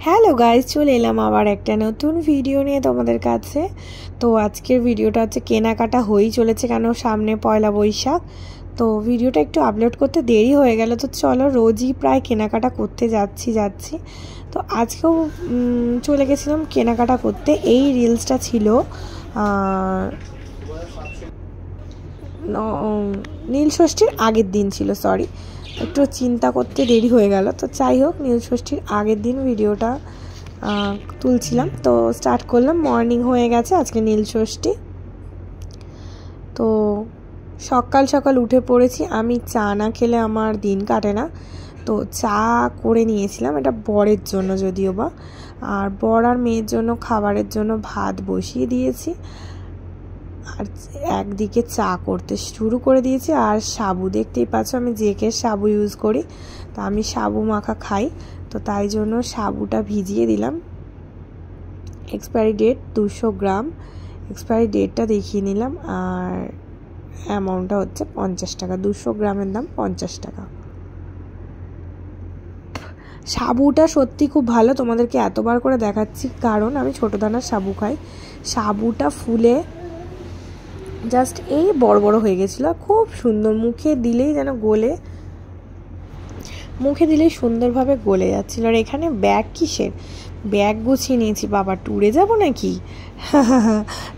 Hello guys, চলে এলাম আবার একটা নতুন ভিডিও নিয়ে তোমাদের কাছে। তো আজকের ভিডিওটা হচ্ছে কেনাকাটা হয়েই চলেছে, কেন সামনে পয়লা বৈশাখ। তো ভিডিওটা একটু আপলোড করতে দেরি হয়ে গেল। তো চলো, রোজই প্রায় কেনাকাটা করতে যাচ্ছি। তো আজকেও চলে গেছিলাম কেনাকাটা করতে। এই রিলসটা ছিল নীলষষ্ঠীর আগের দিন ছিল, সরি, একটু চিন্তা করতে দেরি হয়ে গেল। তো যাই হোক, নীলষষ্ঠীর আগের দিন ভিডিওটা তুলছিলাম। তো স্টার্ট করলাম, মর্নিং হয়ে গেছে, আজকে নীলষষ্ঠী। তো সকাল সকাল উঠে পড়েছি। আমি চা না খেলে আমার দিন কাটে না। তো চা করে নিয়েছিলাম, এটা বরের জন্য যদিও বা, আর বর আর মেয়ের জন্য খাবারের জন্য ভাত বসিয়ে দিয়েছি, আর একদিকে চা করতে শুরু করে দিয়েছি। আর সাবু দেখতেই পাচ্ছ, আমি জেকের সাবু ইউজ করি, তো আমি সাবু মাখা খাই, তো তাই জন্য সাবুটা ভিজিয়ে দিলাম। এক্সপায়ারি ডেট 200 গ্রাম, এক্সপায়ারি ডেটটা দেখিয়ে নিলাম। আর অ্যামাউন্টটা হচ্ছে 50 টাকা, 200 গ্রামের দাম 50 টাকা। সাবুটা সত্যি খুব ভালো, তোমাদেরকে এতবার করে দেখাচ্ছি কারণ আমি ছোটো দানার সাবু খাই। সাবুটা ফুলে জাস্ট এই বড় বড় হয়ে গেছিলো, খুব সুন্দর, মুখে দিলেই যেন গলে, মুখে দিলেই সুন্দরভাবে গলে যাচ্ছিলো। আর এখানে ব্যাগ কিসের, ব্যাগ গুছিয়ে নিয়েছি। বাবা, ট্যুরে যাব নাকি?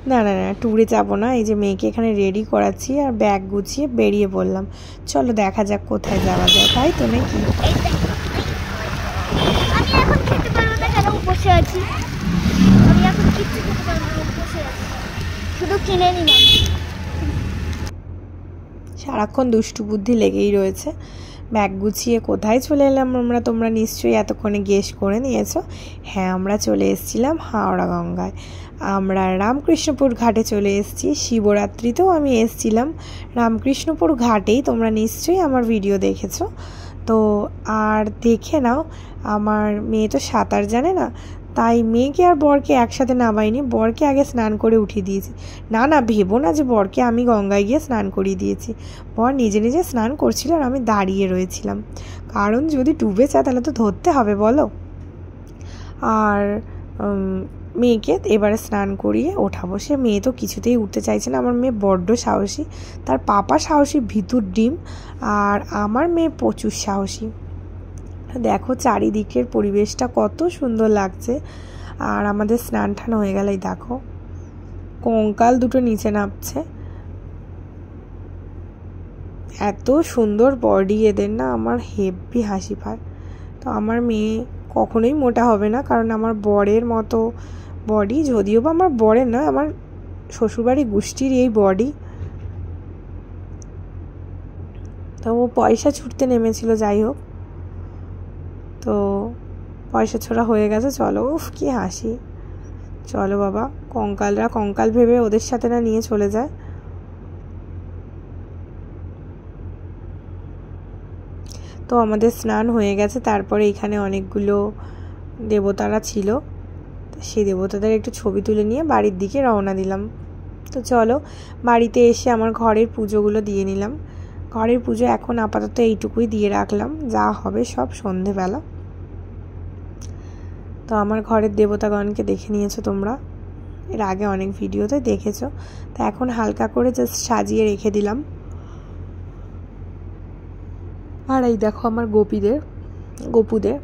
না না না, ট্যুরে যাব না। এই যে মেয়েকে এখানে রেডি করাচ্ছি আর ব্যাগ গুছিয়ে বেরিয়ে পড়লাম। চলো দেখা যাক কোথায় যাওয়া যায়, তাই তো নাকি? আমি এখন খেতে পারবো না, কেন বসে আছি। আমি এখন কিচ্ছু খেতে পারবো না, বসে আছি, শুধু কিনে নিলাম। সারাক্ষণ দুষ্টু বুদ্ধি লেগেই রয়েছে। ব্যাগ গুছিয়ে কোথায় চলে এলাম আমরা, তোমরা নিশ্চয়ই এতক্ষণে গেস করে নিয়েছো। হ্যাঁ, আমরা চলে এসেছিলাম হাওড়া গঙ্গায়। আমরা রামকৃষ্ণপুর ঘাটে চলে এসেছি। শিবরাত্রিতেও আমি এসেছিলাম রামকৃষ্ণপুর ঘাটেই, তোমরা নিশ্চয়ই আমার ভিডিও দেখেছো। তো আর দেখে নাও, আমার মেয়ে তো সাঁতার জানে না, তাই মেয়েকে আর বরকে একসাথে নামাইনি, বরকে আগে স্নান করে উঠিয়ে দিয়েছি। না না, ভেবো না যে বরকে আমি গঙ্গায় গিয়ে স্নান করিয়ে দিয়েছি। বর নিজে নিজে স্নান করছিল আর আমি দাঁড়িয়ে রয়েছিলাম, কারণ যদি ডুবে যায় তাহলে তো ধরতে হবে, বলো। আর মেয়েকে এবারে স্নান করিয়ে ওঠাবো। সে মেয়ে তো কিছুতেই উঠতে চাইছে না। আমার মেয়ে বড্ড সাহসী, তার পাপা সাহসী ভিতুর ডিম, আর আমার মেয়ে প্রচুর সাহসী। দেখো চারিদিকের পরিবেশটা কত সুন্দর লাগছে। আর আমাদের স্নান টান হয়ে গেলেই দেখো কঙ্কাল দুটো নিচে নামছে, এত সুন্দর বডি এদের, না আমার হেভি হাসি পায়। তো আমার মেয়ে কখনোই মোটা হবে না, কারণ আমার বরের মতো বডি, যদিও বা আমার বরের নয়, আমার শ্বশুরবাড়ি গোষ্ঠীর এই বডি। তো ও পয়সা ছুটতে নেমেছিল, যাই হোক, তো পয়সা ছোড়া হয়ে গেছে। চলো, উফ কি হাসি। চলো বাবা, কঙ্কালরা কঙ্কাল ভেবে ওদের সাথে না নিয়ে চলে যায়। তো আমাদের স্নান হয়ে গেছে। তারপরে এখানে অনেকগুলো দেবতারা ছিল, সেই দেবতাদের একটু ছবি তুলে নিয়ে বাড়ির দিকে রওনা দিলাম। তো চলো, বাড়িতে এসে আমার ঘরের পুজোগুলো দিয়ে নিলাম। ঘরের পুজো এখন আপাতত এইটুকুই দিয়ে রাখলাম, যা হবে সব সন্ধেবেলা। তো আমার ঘরের দেবতাগণকে দেখে নিয়েছো তোমরা, এর আগে অনেক ভিডিওতে দেখেছো। তো এখন হালকা করে জাস্ট সাজিয়ে রেখে দিলাম। আর এই দেখো আমার গপুদের।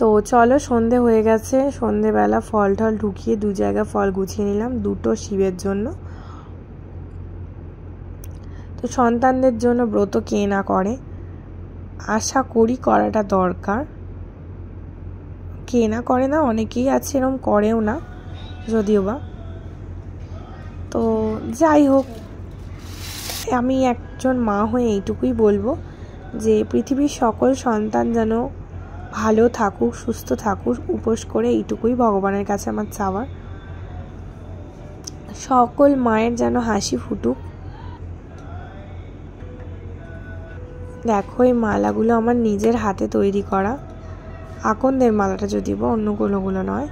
তো চলো, সন্ধে হয়ে গেছে। সন্ধেবেলা ফল টল ঢুকিয়ে 2 জায়গায় ফল গুছিয়ে নিলাম, 2টো শিবের জন্য। তো সন্তানদের জন্য ব্রত কে না করে, আশা করি করাটা দরকার। কে না করে না, অনেকেই আছে এরকম করেও না যদিও বা। তো যাই হোক, আমি একজন মা হয়ে এইটুকুই বলবো যে পৃথিবীর সকল সন্তান যেন ভালো থাকুক, সুস্থ থাকুক, উপোস করে, এইটুকুই ভগবানের কাছে আমার চাওয়ার। সকল মায়ের যেন হাসি ফুটুক। দেখো এই মালাগুলো আমার নিজের হাতে তৈরি করা, আকন্দের মালাটা যদিও বা, অন্য কোনোগুলো নয়,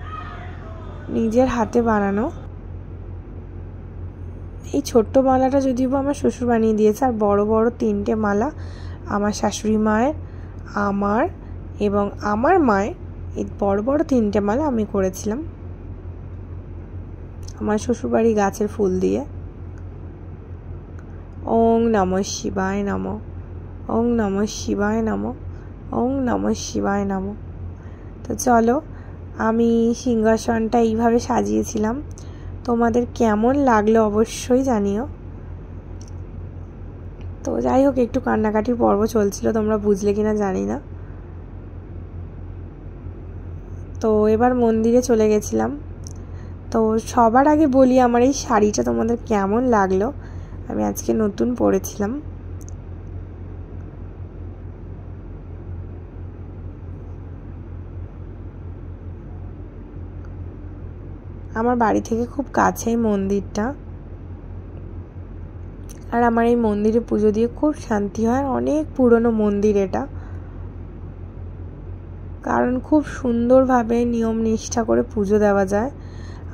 নিজের হাতে বানানো। এই ছোট্ট মালাটা যদিও বা আমার শ্বশুর বানিয়ে দিয়েছে, আর বড় বড় 3টে মালা আমার শাশুড়ি মায়ের, আমার এবং আমার মায়ের এই বড় বড় 3টে মালা আমি করেছিলাম আমার শ্বশুরবাড়ি গাছের ফুল দিয়ে। ওং নমঃ শিবায় নমঃ, ওং নমঃ শিবায় নমঃ, ওং নমঃ শিবায় নমঃ। তো চলো, আমি সিংহাসনটা এইভাবে সাজিয়েছিলাম, তোমাদের কেমন লাগলো অবশ্যই জানিও। তো যাই হোক, একটু কান্নাকাটির পর্ব চলছিল, তোমরা বুঝলে কিনা জানি না। তো এবার মন্দিরে চলে গেছিলাম। তো সবার আগে বলি, আমার এই শাড়িটা তোমাদের কেমন লাগলো, আমি আজকে নতুন পরেছিলাম। আমার বাড়ি থেকে খুব কাছেই মন্দিরটা, আর আমার এই মন্দিরে পুজো দিয়ে খুব শান্তি হয়। অনেক পুরনো মন্দির এটা, কারণ খুব সুন্দরভাবে নিয়ম নিষ্ঠা করে পুজো দেওয়া যায়,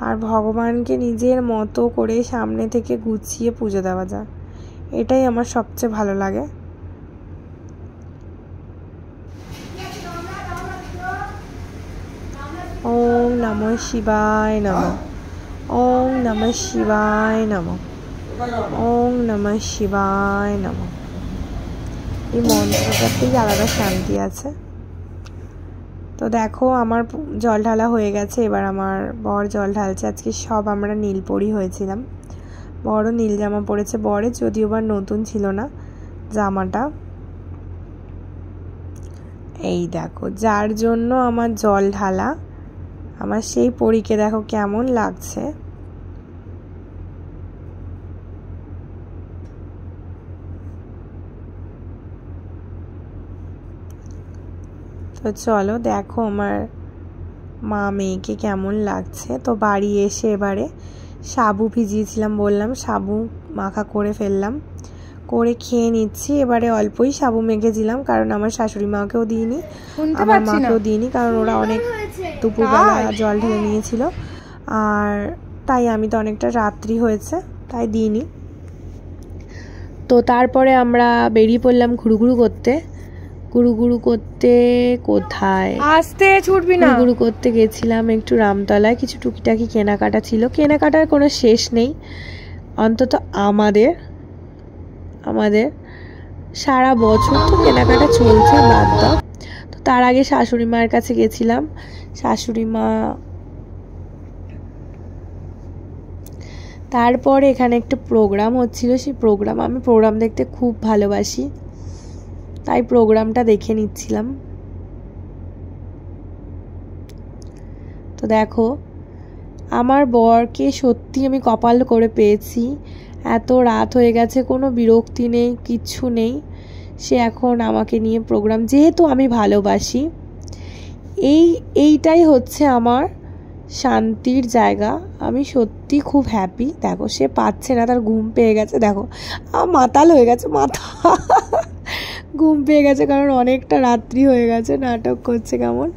আর ভগবানকে নিজের মতো করে সামনে থেকে গুছিয়ে পুজো দেওয়া যায়। এটাই আমার সবচেয়ে ভালো লাগে। ওং নমঃ শিবায় নমঃ, ওং নমঃ শিবায় নমঃ, ওং নমঃ শিবায় নমঃ। এই মন্ত্রটাতেই আলাদা শান্তি আছে। তো দেখো, আমার জল ঢালা হয়ে গেছে, এবার আমার বর জল ঢালছে। আজকে সব আমরা নীলপরি হয়েছিলাম। বড় নীল জামা পরেছে বরে, যদিও বা নতুন ছিল না জামাটা। এই দেখো, যার জন্য আমার জল ঢালা, আমার সেই পরীকে দেখো কেমন লাগছে। তো চলো দেখো আমার মা মেয়েকে কেমন লাগছে। তো বাড়ি এসে এবারে সাবু ভিজিয়েছিলাম, বললাম সাবু মাখা করে ফেললাম, করে খেয়ে নিচ্ছি। এবারে অল্পই সাবু মেখেছিলাম, কারণ আমার শাশুড়ি মাকেও দিইনি, আমার মাকেও দিইনি, কারণ ওরা অনেক দুপুরবেলা জল ঢেলে নিয়েছিল, আর তাই আমি তো অনেকটা রাত্রি হয়েছে তাই দিইনি। তো তারপরে আমরা বেরিয়ে পড়লাম ঘুরুঘুরু করতে। গুরু করতে কোথায়, আস্তে ছুটবি না, গুরু করতে গেছিলাম একটু রামতলায়। কিছু টুকিটাকি কেনাকাটা ছিল, কেনাকাটার কোনো শেষ নেই, অন্তত আমাদের সারা বছর তো কেনাকাটা চলছে, বাদ দাও। তো তার আগে শাশুড়ি মায়ের কাছে গেছিলাম। শাশুড়ি মা, তারপরে এখানে একটা প্রোগ্রাম হচ্ছিল, সেই আমি প্রোগ্রাম দেখতে খুব ভালোবাসি, তাই প্রোগ্রামটা দেখে নিচ্ছিলাম। তো দেখো, আমার বরকে সত্যি আমি কপাল করে পেয়েছি। এত রাত হয়ে গেছে, কোনো বিরক্তি নেই, কিচ্ছু নেই। সে এখন আমাকে নিয়ে প্রোগ্রাম, যেহেতু আমি ভালোবাসি, এইটাই হচ্ছে আমার শান্তির জায়গা। আমি সত্যি খুব হ্যাপি। দেখো, সে পাচ্ছে না, তার ঘুম পেয়ে গেছে। দেখো, মাতাল হয়ে গেছে, ঘুম পেয়ে গেছে, কারণ অনেকটা রাত্রি হয়ে গেছে, নাটক করছে কেমন।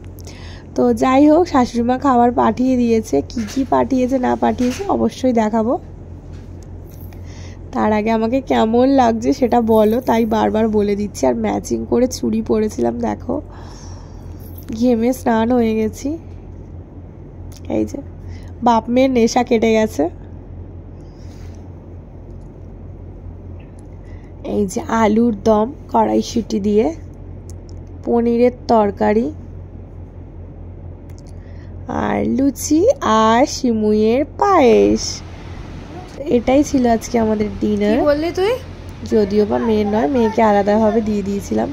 তো যাই হোক, শাশুড়িমা খাবার পাঠিয়ে দিয়েছে, কি পাঠিয়েছে না পাঠিয়েছে অবশ্যই দেখাবো। তার আগে আমাকে কেমন লাগছে সেটা বলো, তাই বারবার বলে দিচ্ছি। আর ম্যাচিং করে চুড়ি পরেছিলাম, দেখো ঘেমে স্নান হয়ে গেছি। এই যে বাপ মেয়ের নেশা কেটে গেছে। এই যে আলুর দম কড়াইশুঁটি দিয়ে, পনিরের তরকারি, আর লুচি, আর সিমুইয়ের পায়েস। এটাই ছিল আজকে আমাদের ডিনার। কি বললি তুই? যদিও বা মেয়ের নয়, মেয়েকে আলাদাভাবে দিয়ে দিয়েছিলাম।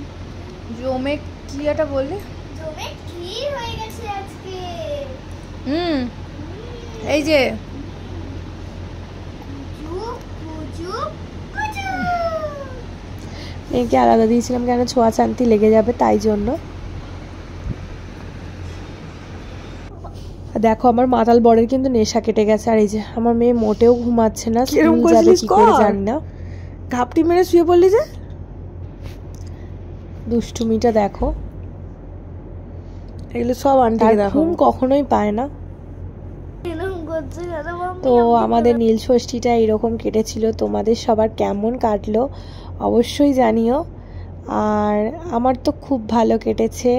জমে কি এটা বললি? জমে কি হয়ে গেছে আজকে? এই যে মেয়েকে আলাদা দিয়েছিলাম, কেন ছোঁয়াছান্তি লেগে যাবে, তাই জন্য। দেখো, আমার মাতাল বরের কিন্তু নেশা কেটে গেছে। আর এই যে আমার মেয়ে মোটেও ঘুমাচ্ছে না, স্কুল যাবে কি করে জানি না, ঘাপটি মেরে শুয়ে পড়লি যে। দুষ্টুমিটা দেখো, এগুলো সব আন্টিকে দেখো, ঘুম কখনোই পায় না। তো আমাদের নীল ষষ্ঠীটা এরকম কেটেছিল। তোমাদের সবার কেমন কাটলো অবশ্যই জানিও। আর আমার তো খুব ভালো কেটেছে।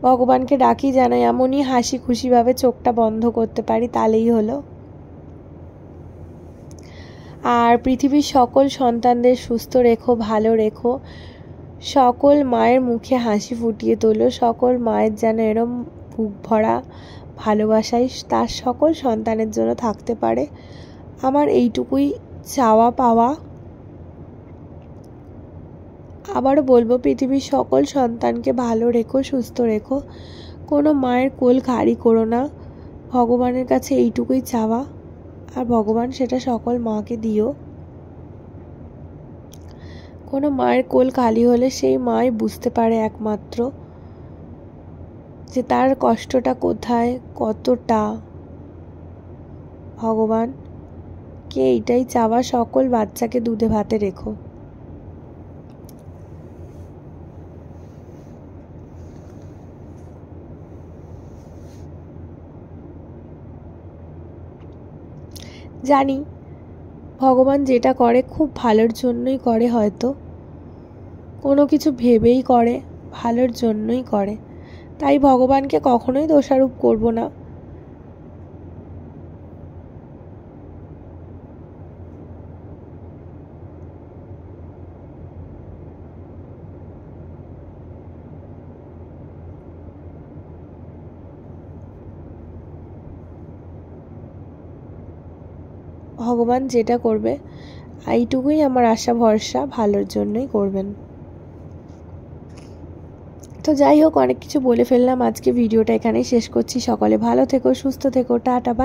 ভগবানকে ডাকি যেন এমনই হাসি খুশিভাবে চোখটা বন্ধ করতে পারি, তাহলেই হলো। আর পৃথিবীর সকল সন্তানদের সুস্থ রেখো, ভালো রেখো, সকল মায়ের মুখে হাসি ফুটিয়ে তোলো, সকল মায়ের যেন এরম বুক ভরা ভালোবাসাই তার সকল সন্তানের জন্য থাকতে পারে। আমার এইটুকুই চাওয়া পাওয়া। আবারও বলবো, পৃথিবীর সকল সন্তানকে ভালো রেখো, সুস্থ রেখো, কোনো মায়ের কোল খালি করো না। ভগবানের কাছে এইটুকুই চাওয়া, আর ভগবান সেটা সকল মাকে দিও। কোনো মায়ের কোল খালি হলে সেই মাই বুঝতে পারে একমাত্র যে তার কষ্টটা কোথায়, কতটা। ভগবানকে এইটাই চাওয়া, সকল বাচ্চাকে দুধে ভাতে রেখো। জানি ভগবান যেটা করে খুব ভালোর জন্যই করে, হয়তো কোনো কিছু ভেবেই করে, ভালোর জন্যই করে। তাই ভগবানকে কখনোই দোষারোপ করব না। ভগবান যেটা করবে এইটুকুই আমার আশা ভরসা, ভালোর জন্যই করবেন। তো যাই হোক, অনেক কিছু বলে ফেললাম, আজকে ভিডিওটা এখানেই শেষ করছি। সকলে ভালো থেকো, সুস্থ থেকো, টাটা, বাই।